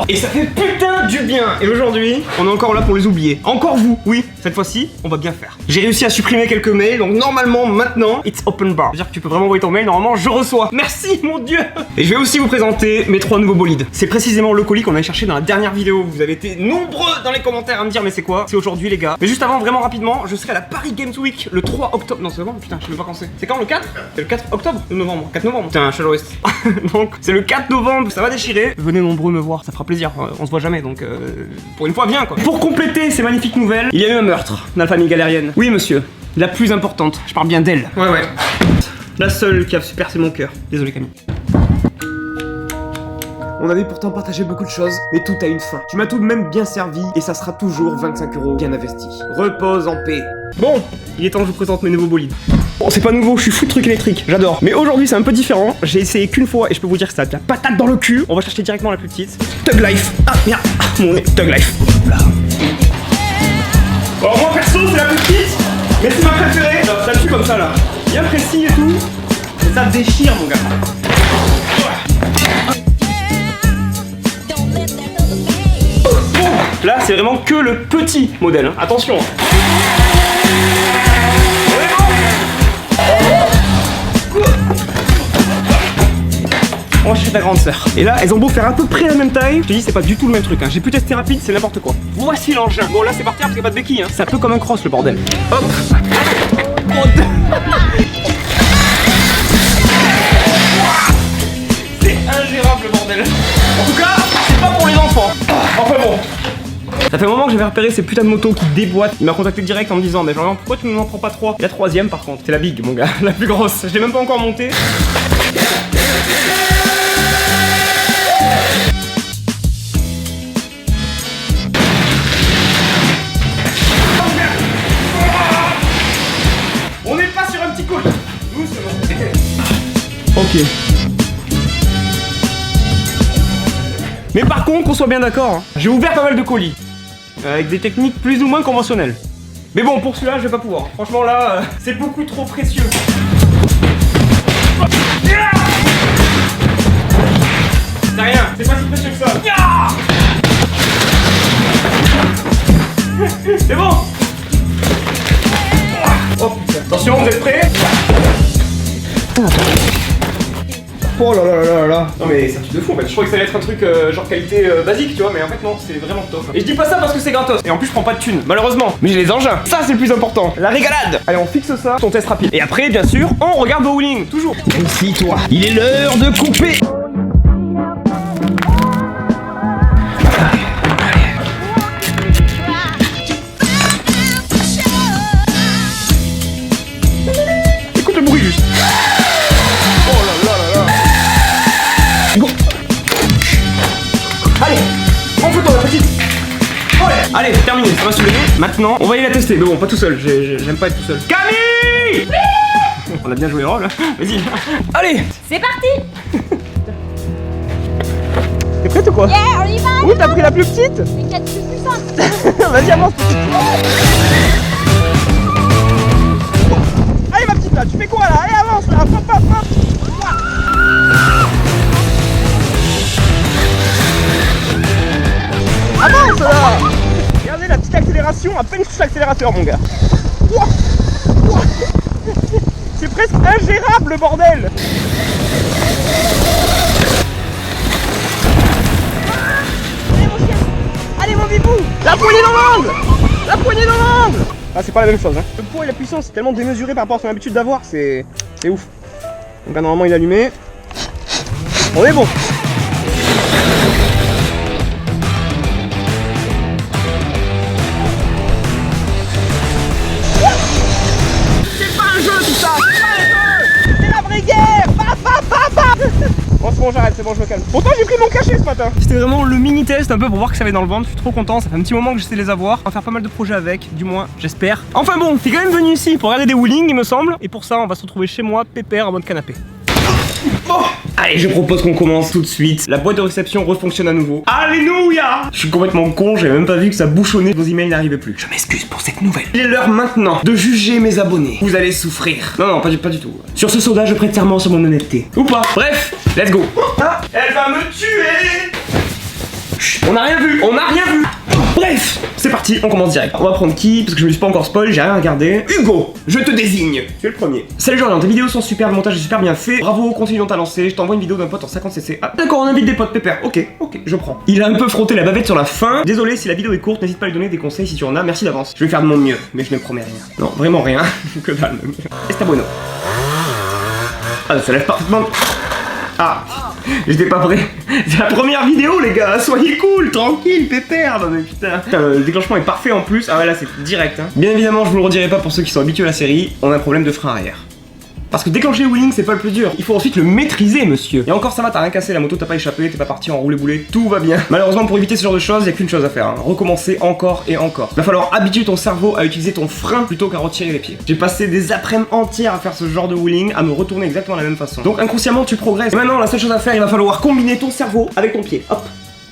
Et ça fait putain du bien. Et aujourd'hui, on est encore là pour les oublier. Encore vous, oui, cette fois-ci, on va bien faire. J'ai réussi à supprimer quelques mails, donc normalement, maintenant, it's open bar. C'est-à-dire que tu peux vraiment envoyer ton mail, normalement, je reçois. Merci, mon Dieu. Et je vais aussi vous présenter mes 3 nouveaux bolides. C'est précisément le colis qu'on avait cherché dans la dernière vidéo. Vous avez été nombreux dans les commentaires à me dire, mais c'est quoi? C'est aujourd'hui, les gars. Mais juste avant, vraiment rapidement, je serai à la Paris Games Week le 3 octobre. Non, c'est novembre, putain, je sais même pas quand c'est. C'est quand, le 4? C'est le 4 octobre ou novembre? 4 novembre. Putain, Shadow West. Donc, c'est le 4 novembre, ça va déchirer. Venez nombreux me voir, ça fera plaisir. On se voit jamais, donc pour une fois, viens quoi. Pour compléter ces magnifiques nouvelles, il y a eu un meurtre dans la famille galérienne. Oui, monsieur, la plus importante. Je parle bien d'elle. Ouais. La seule qui a su percer mon cœur. Désolé, Camille. On avait pourtant partagé beaucoup de choses, mais tout a une fin. Tu m'as tout de même bien servi, et ça sera toujours 25 € bien investi. Repose en paix. Bon, il est temps que je vous présente mes nouveaux bolides. Bon, c'est pas nouveau, je suis fou de trucs électriques, j'adore. Mais aujourd'hui, c'est un peu différent. J'ai essayé qu'une fois, et je peux vous dire que ça a de la patate dans le cul. On va chercher directement la plus petite. Thug Life. Ah, merde. Ah, mon nez. Thug Life. Là. Alors, moi, perso, c'est la plus petite, mais c'est ma préférée. Ça tue comme ça, là. Bien précis et tout. Et ça déchire, mon gars. Là, c'est vraiment que le petit modèle, hein. Attention. On va chercher ta grande sœur. Et là, elles ont beau faire à peu près la même taille. Je te dis, c'est pas du tout le même truc, hein. J'ai pu tester rapide, c'est n'importe quoi. Voici l'engin. Bon, là, c'est par terre parce qu'il n'y a pas de béquille, hein. C'est un peu comme un cross, le bordel. Hop. C'est ingérable, le bordel. En tout cas, c'est pas pour les enfants. Enfin bon. Ça fait un moment que j'avais repéré ces putains de motos qui déboîtent. Il m'a contacté direct en me disant, mais genre, pourquoi tu ne m'en prends pas 3? La troisième, par contre, c'est la big, mon gars, la plus grosse. Je l'ai même pas encore montée. On n'est pas sur un petit colis. Doucement. Ok. Mais par contre, qu'on soit bien d'accord, hein, j'ai ouvert pas mal de colis. Avec des techniques plus ou moins conventionnelles. Mais bon, pour celui-là, je vais pas pouvoir. Franchement, là, c'est beaucoup trop précieux. C'est rien, c'est pas si précieux que ça. C'est bon. Oh putain. Attention, vous êtes prêts? Oh là là là là là. Non mais c'est un truc de fou en fait. Je croyais que ça allait être un truc genre qualité basique, tu vois, mais en fait non, c'est vraiment top. Et je dis pas ça parce que c'est gratos. Et en plus je prends pas de thunes, malheureusement. Mais j'ai les engins. Ça c'est le plus important. La régalade. Allez, on fixe ça, ton test rapide. Et après, bien sûr, on regarde au wheeling, toujours. Aussi toi. Il est l'heure de couper. Écoute le bruit juste. Allez, terminé, ça va se lever. Maintenant, on va aller la tester. Mais bon, pas tout seul, j'aime pas être tout seul. Camille. On a bien joué le rôle, vas-y. Allez. C'est parti. T'es prête ou quoi? Yeah, on y va. Oui, t'as pris la plus petite. Mais 4 plus puissante. Vas-y, avance. Allez ma petite là, tu fais quoi là? Allez, avance là, hop hop hop. Avance là. Regardez la petite accélération, à peine sous l'accélérateur mon gars. C'est presque ingérable le bordel. Allez mon chien. Allez mon bibou. La poignée dans l'angle. La poignée dans l'angle. Ah c'est pas la même chose hein. Le poids et la puissance c'est tellement démesuré par rapport à son habitude d'avoir, c'est ouf. Donc là normalement il est allumé. On est bon. C'est pas un jeu tout ça. C'est pas un jeu. C'est la vraie guerre. Bon c'est bon, j'arrête, c'est bon, je me calme. Pourtant, j'ai pris mon cachet ce matin. C'était vraiment le mini test un peu pour voir que ça avait dans le ventre. Je suis trop content, ça fait un petit moment que j'essaie de les avoir. On va faire pas mal de projets avec, du moins, j'espère. Enfin bon, t'es quand même venu ici pour regarder des wheelings, il me semble. Et pour ça, on va se retrouver chez moi, pépère, en mode canapé. Bon, allez, je propose qu'on commence tout de suite. La boîte de réception refonctionne à nouveau. Alléluia! Je suis complètement con, j'avais même pas vu que ça bouchonnait, vos emails n'arrivaient plus. Je m'excuse pour cette nouvelle. Il est l'heure maintenant de juger mes abonnés. Vous allez souffrir. Non, pas du tout. Sur ce soda, je prête serment sur mon honnêteté. Ou pas. Bref, let's go. Ah, elle va me tuer! Chut, on n'a rien vu. Bref, c'est parti, on commence direct. On va prendre qui? Parce que je me suis pas encore spoil, j'ai rien regardé. Hugo, je te désigne. Tu es le premier. Salut Jordan, tes vidéos sont super, le montage est super bien fait. Bravo, continue dans ta lancée. Je t'envoie une vidéo d'un pote en 50cc. Ah, d'accord, on invite des potes, pépère. Ok, je prends. Il a un peu frotté la bavette sur la fin. Désolé si la vidéo est courte, n'hésite pas à lui donner des conseils si tu en as. Merci d'avance. Je vais faire de mon mieux, mais je ne promets rien. Non, vraiment rien. Que dalle même. Está bueno. Ah, ça lève parfaitement. Ah, j'étais pas prêt. C'est la première vidéo, les gars. Soyez cool, tranquille, pépère. Non mais putain. Le déclenchement est parfait en plus. Ah ouais, là c'est direct. Hein. Bien évidemment, je vous le redirai pas pour ceux qui sont habitués à la série. On a un problème de frein arrière. Parce que déclencher le wheeling, c'est pas le plus dur. Il faut ensuite le maîtriser, monsieur. Et encore, ça va, t'as rien cassé, la moto t'a pas échappé, t'es pas parti en roulé-boulé, tout va bien. Malheureusement, pour éviter ce genre de choses, y a qu'une chose à faire. Hein. Recommencer encore et encore. Va falloir habituer ton cerveau à utiliser ton frein plutôt qu'à retirer les pieds. J'ai passé des après-midi entières à faire ce genre de wheeling, à me retourner exactement de la même façon. Donc inconsciemment, tu progresses. Et maintenant, la seule chose à faire, il va falloir combiner ton cerveau avec ton pied. Hop.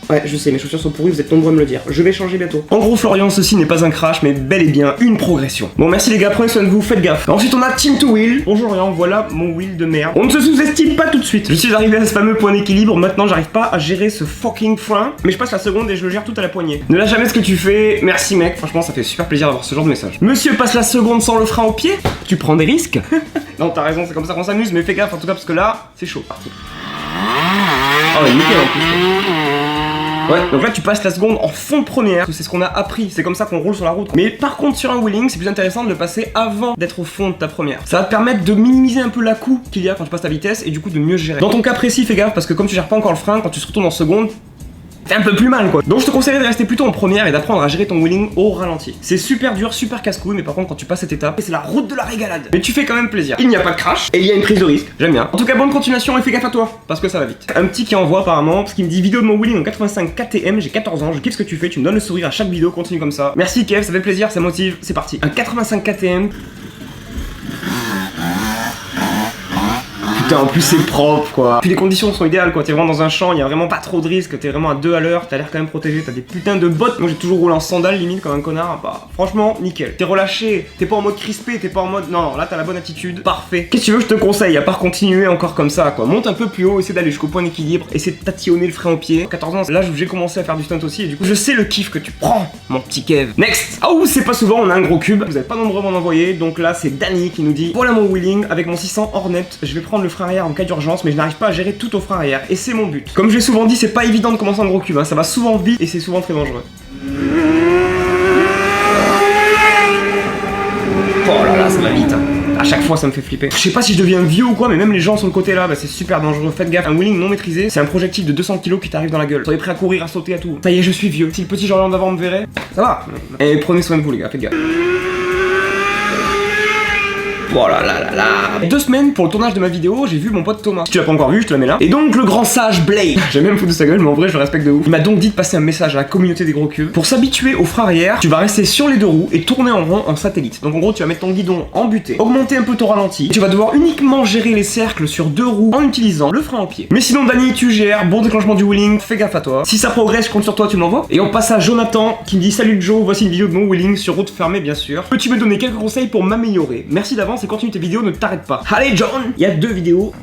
Ouais, je sais, mes chaussures sont pourries, vous êtes nombreux à me le dire. Je vais changer bientôt. En gros, Florian, ceci n'est pas un crash, mais bel et bien une progression. Bon, merci les gars, prenez soin de vous, faites gaffe. Ensuite, on a Team to Wheel. Bonjour Florian, voilà mon wheel de merde. On ne se sous-estime pas tout de suite. Je suis arrivé à ce fameux point d'équilibre, maintenant j'arrive pas à gérer ce fucking frein. Mais je passe la seconde et je le gère tout à la poignée. Ne lâche jamais ce que tu fais. Merci mec, franchement, ça fait super plaisir d'avoir ce genre de message. Monsieur passe la seconde sans le frein au pied. Tu prends des risques. Non, t'as raison, c'est comme ça qu'on s'amuse, mais fais gaffe en tout cas, parce que là, c'est chaud. Oh, nickel en plus. Ouais, donc là tu passes la seconde en fond de première, c'est ce qu'on a appris, c'est comme ça qu'on roule sur la route. Mais par contre sur un wheeling, c'est plus intéressant de le passer avant d'être au fond de ta première. Ça va te permettre de minimiser un peu la coup qu'il y a quand tu passes ta vitesse et du coup de mieux gérer. Dans ton cas précis, fais gaffe parce que comme tu gères pas encore le frein, quand tu se retournes en seconde, c'est un peu plus mal quoi. Donc je te conseillerais de rester plutôt en première et d'apprendre à gérer ton wheeling au ralenti. C'est super dur, super casse-couille, mais par contre quand tu passes cette étape, c'est la route de la régalade. Mais tu fais quand même plaisir. Il n'y a pas de crash et il y a une prise de risque. J'aime bien. En tout cas, bonne continuation et fais gaffe à toi parce que ça va vite. Un petit qui envoie apparemment parce qu'il me dit vidéo de mon wheeling en 85 KTM, j'ai 14 ans, je kiffe ce que tu fais, tu me donnes le sourire à chaque vidéo, continue comme ça. Merci Kev, ça fait plaisir, ça motive, c'est parti. Un 85 KTM. En plus c'est propre quoi. Puis les conditions sont idéales quoi. T'es vraiment dans un champ, il y a vraiment pas trop de risques. T'es vraiment à 2 à l'heure, t'as l'air quand même protégé. T'as des putains de bottes. Moi j'ai toujours roulé en sandales limite comme un connard. Bah franchement nickel. T'es relâché, t'es pas en mode crispé, t'es pas en mode non, là t'as la bonne attitude. Parfait. Qu'est-ce que tu veux je te conseille à part continuer encore comme ça quoi. Monte un peu plus haut, essaie d'aller jusqu'au point d'équilibre, essaie de tatillonner le frein au pied. 14 ans, là j'ai commencé à faire du stunt aussi et du coup je sais le kiff que tu prends mon petit Kev. Next. Ah ouh c'est pas souvent on a un gros cube. Vous êtes pas nombreux à m'en envoyer. Donc là c'est Danny qui nous dit voilà mon wheeling avec mon 600 Hornet. Je vais prendre le frein arrière en cas d'urgence. Mais je n'arrive pas à gérer tout au frein arrière et c'est mon but. Comme je l'ai souvent dit, c'est pas évident de commencer un gros cube, hein. Ça va souvent vite et c'est souvent très dangereux. Oh là là, ça va vite. Hein. À chaque fois ça me fait flipper. Je sais pas si je deviens vieux ou quoi, mais même les gens sur le côté là, bah, c'est super dangereux. Faites gaffe, un wheeling non maîtrisé, c'est un projectile de 200 kg qui t'arrive dans la gueule. Soyez prêts à courir, à sauter, à tout. Ça y est, je suis vieux. Si le petit Jordan d'avant me verrait, ça va. Et prenez soin de vous les gars, faites gaffe. Oh là là là là. 2 semaines pour le tournage de ma vidéo, j'ai vu mon pote Thomas. Si tu l'as pas encore vu, je te la mets là. Et donc le grand sage Blade. J'aime même me foutre de sa gueule, mais en vrai je le respecte de ouf. Il m'a donc dit de passer un message à la communauté des gros cubes. Pour s'habituer au frein arrière, tu vas rester sur les 2 roues et tourner en rond en satellite. Donc en gros tu vas mettre ton guidon en butée, augmenter un peu ton ralenti. Tu vas devoir uniquement gérer les cercles sur 2 roues en utilisant le frein en pied. Mais sinon Dany, tu gères, bon déclenchement du wheeling, fais gaffe à toi. Si ça progresse, je compte sur toi, tu me l'envoies. Et on passe à Jonathan qui me dit salut Joe, voici une vidéo de mon wheeling sur route fermée bien sûr. Peux-tu me donner quelques conseils pour m'améliorer? Merci d'avance et continue tes vidéos, ne t'arrête pas. Allez John, il y a 2 vidéos.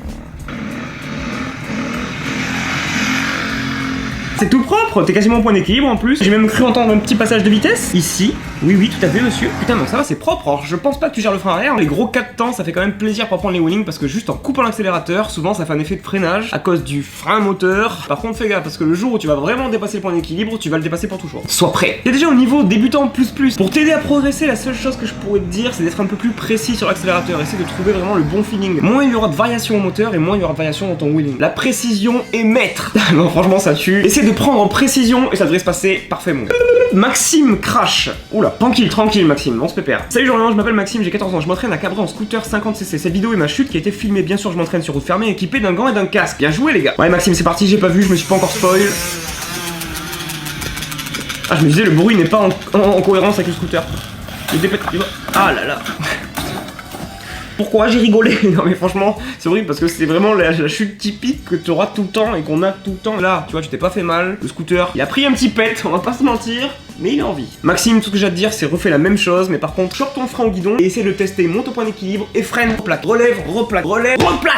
C'est tout propre, t'es quasiment au point d'équilibre en plus. J'ai même cru entendre un petit passage de vitesse ici. Oui, tout à fait, monsieur. Putain, donc ça va, c'est propre. Alors, je pense pas que tu gères le frein arrière. Les gros 4 temps, ça fait quand même plaisir pour prendre les wheelings parce que juste en coupant l'accélérateur, souvent ça fait un effet de freinage à cause du frein moteur. Par contre, fais gaffe parce que le jour où tu vas vraiment dépasser le point d'équilibre, tu vas le dépasser pour toujours. Sois prêt. T'es déjà au niveau débutant plus. Pour t'aider à progresser, la seule chose que je pourrais te dire, c'est d'être un peu plus précis sur l'accélérateur. Essaie de trouver vraiment le bon feeling. Moins il y aura de variations au moteur et moins il y aura de variations dans ton wheeling. La précision est maître. Non, franchement, ça tue. Essaie de prendre en précision et ça devrait se passer parfaitement. Maxime crash. Oula, tranquille Maxime, on se pépère. Salut Jordan, je m'appelle Maxime, j'ai 14 ans, je m'entraîne à Cabra en scooter 50cc. Cette vidéo est ma chute qui a été filmée, bien sûr je m'entraîne sur route fermée, équipé d'un gant et d'un casque. Bien joué les gars. Ouais Maxime, c'est parti, j'ai pas vu, je me suis pas encore spoil. Ah, je me disais, le bruit n'est pas en cohérence avec le scooter. Le dépète. Ah là là. Pourquoi j'ai rigolé? Non mais franchement, c'est horrible parce que c'est vraiment la chute typique que tu auras tout le temps et qu'on a tout le temps. Là, tu vois, tu t'es pas fait mal. Le scooter, il a pris un petit pet, on va pas se mentir, mais il a envie. Maxime, tout ce que j'ai à te dire, c'est refais la même chose, mais par contre, chope ton frein au guidon et essaie de tester, monte au point d'équilibre et freine, replaque, relève, replaque,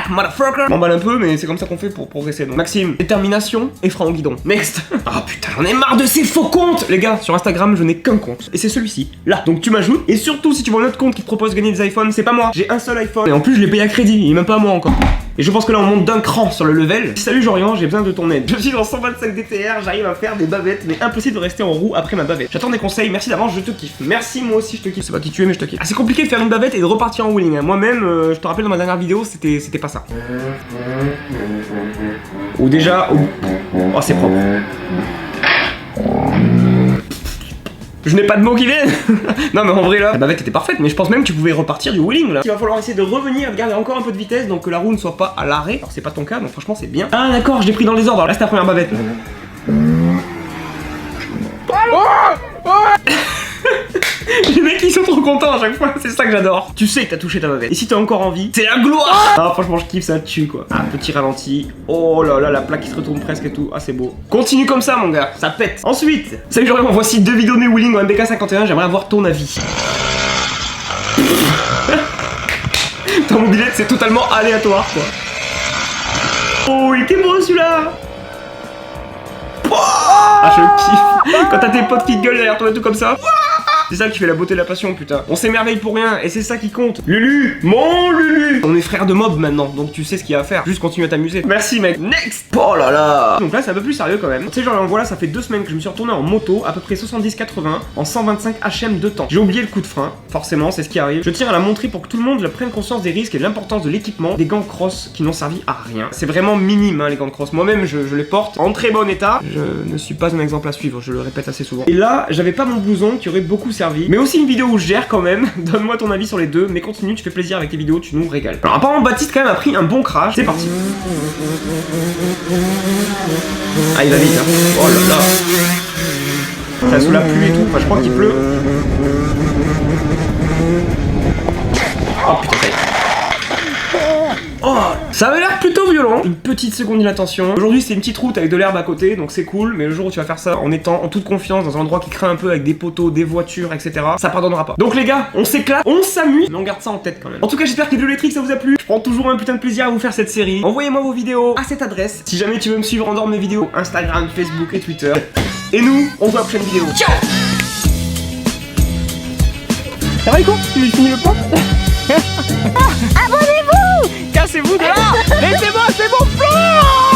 motherfucker. M'emballe un peu, mais c'est comme ça qu'on fait pour progresser. Donc Maxime, détermination et frein au guidon. Next. Ah putain, j'en ai marre de ces faux comptes. Les gars, sur Instagram, je n'ai qu'un compte et c'est celui-ci. Là, donc tu m'ajoutes et surtout si tu vois un autre compte qui te propose de gagner des iPhones, c'est pas moi. J'ai un seul iPhone et en plus je l'ai payé à crédit, il est même pas à moi encore. Et je pense que là on monte d'un cran sur le level. Salut Jorian, j'ai besoin de ton aide. Je suis dans 125 DTR, j'arrive à faire des bavettes, mais impossible de rester en roue après ma bavette. J'attends des conseils, merci d'avance, je te kiffe. Merci, moi aussi je te kiffe. C'est pas qui tu es mais je te kiffe. Ah, c'est compliqué de faire une bavette et de repartir en wheeling. Hein. Moi-même, je te rappelle dans ma dernière vidéo, c'était pas ça. Ou déjà, oh c'est propre. Je n'ai pas de mots qui viennent. Non mais en vrai là, la bavette était parfaite, mais je pense même que tu pouvais repartir du wheeling là. Il va falloir essayer de revenir, de garder encore un peu de vitesse, donc que la roue ne soit pas à l'arrêt. Alors c'est pas ton cas, donc franchement c'est bien. Ah d'accord, je l'ai pris dans les ordres, là c'est ta première bavette. Les mecs ils sont trop contents à chaque fois, c'est ça que j'adore. Tu sais que t'as touché ta bavette. Et si t'as encore envie, c'est la gloire. Ah franchement je kiffe, ça tue quoi. Ah petit ralenti. Oh là là, la plaque qui se retourne presque et tout. Ah c'est beau. Continue comme ça mon gars, ça pète. Ensuite, salut Jordan, voici 2 vidéos de wheeling en MBK 51, j'aimerais avoir ton avis. Ton mobilette c'est totalement aléatoire quoi. Oh il était beau celui-là. Ah je kiffe. Quand t'as tes potes qui te gueulent derrière toi et tout comme ça. C'est ça qui fait la beauté de la passion, putain. On s'émerveille pour rien, et c'est ça qui compte. Lulu, mon Lulu. On est frères de mob maintenant, donc tu sais ce qu'il y a à faire. Juste continue à t'amuser. Merci mec. Next. Oh là là. Donc là c'est un peu plus sérieux quand même. Tu sais genre voilà, ça fait 2 semaines que je me suis retourné en moto, à peu près 70-80, en 125 HM de temps. J'ai oublié le coup de frein, forcément, c'est ce qui arrive. Je tiens à la montrer pour que tout le monde prenne conscience des risques et de l'importance de l'équipement, des gants cross qui n'ont servi à rien. C'est vraiment minime hein, les gants de cross. Moi-même je les porte en très bon état. Je ne suis pas un exemple à suivre, je le répète assez souvent. Et là, j'avais pas mon blouson qui aurait beaucoup servi, mais aussi une vidéo où je gère quand même. Donne-moi ton avis sur les deux, mais continue, tu fais plaisir avec tes vidéos, tu nous régales. Alors apparemment Baptiste quand même a pris un bon crash, c'est parti. Ah il va vite hein. Oh là là. Ça sous la pluie et tout, enfin je crois qu'il pleut. Oh putain ça y est. Oh, ça avait l'air plutôt violent. Une petite seconde d'inattention. Aujourd'hui c'est une petite route avec de l'herbe à côté, donc c'est cool. Mais le jour où tu vas faire ça en étant en toute confiance dans un endroit qui craint un peu avec des poteaux, des voitures, etc., ça pardonnera pas. Donc les gars, on s'éclate, on s'amuse, mais on garde ça en tête quand même. En tout cas j'espère que les vidéos électriques ça vous a plu. Je prends toujours un putain de plaisir à vous faire cette série. Envoyez-moi vos vidéos à cette adresse. Si jamais tu veux me suivre en dehors de mes vidéos, Instagram, Facebook et Twitter. Et nous, on se voit à la prochaine vidéo. Ciao. Ça va les cons? Tu finis le plan? Abonnez-vous. Cassez-vous de là. Laissez-moi, c'est mon plan.